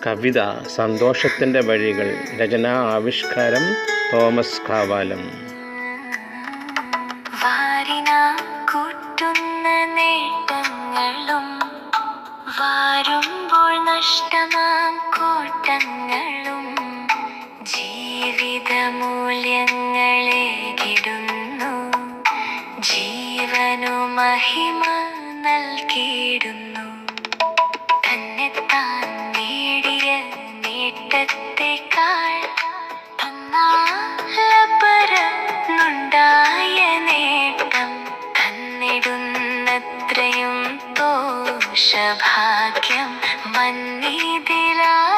കവിത സന്തോഷത്തിൻ്റെ വഴികൾ. രചനാ ആവിഷ്കാരം തോമസ് കാവാലം. കൂട്ടുന്ന നേട്ടങ്ങളും വാരുമ്പോൾ നഷ്ടമാം കൂട്ടങ്ങളും ജീവിത മൂല്യങ്ങളെ കിടുന്നു, ജീവനു മഹിമ നൽകിയിടുന്നു. തന്നെത്താൻ നേടിയ നേട്ടത്തെക്കാൾ പരന്നുണ്ടായ നേട്ടം തന്നിടുന്നത്രയും ദോഷഭാഗ്യം മന്നിതിലാരാണു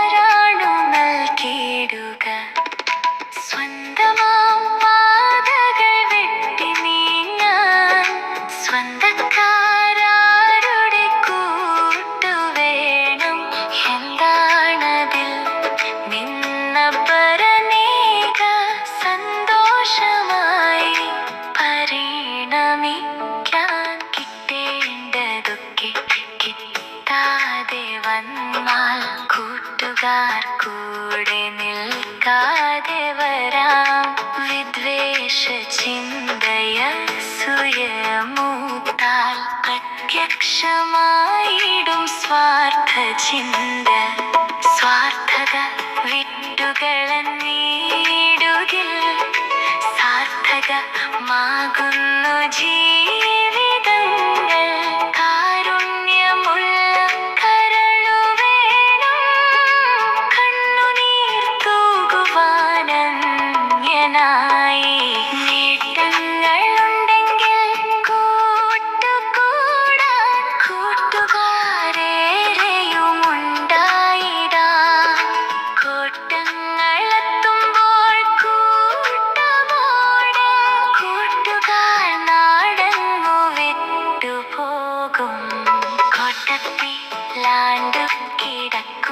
നൽകിയിടുക. സ്വന്തമാം പാതകൾ വെട്ടി നീങ്ങാൻ സ്വന്തക്കാരുടെ കൂട്ടുവേണം. എന്താണതിൽ നിന്ന പരനീക സന്തോഷമായി പരിണമിക്കാൻ. കിട്ടേണ്ടതൊക്കെ കിട്ടാതെ വന്നാൽ കൂട്ടുകാർ കൂടെ നിൽക്കാതെ വരാം. വിദ്വേഷ ചിന്തയസൂയമൂത്താൽ പ്രത്യക്ഷമായിടും സ്വാർത്ഥ ചിന്ത. സ്വാർത്ഥത വിട്ടുകളഞ്ഞിടുകിൽ സാർത്ഥകമാകുന്നു ജീവിതങ്ങൾ. കാരുണ്യമുള്ള കരളുവേണം, കണ്ണുനീർ തൂകുവാനന്യനായി. നേട്ടങ്ങളുണ്ടെങ്കിൽ കൂട്ടുകൂടാൻ കൂട്ടുകാരേറെയുമുണ്ടായിടാം. കോട്ടങ്ങളെത്തുമ്പോൾ കൂട്ടമോടെ കൂട്ടുകാർ നാടങ്ങു വിട്ടുപോകും. കോട്ടത്തിലാണ്ടു കിടക്കും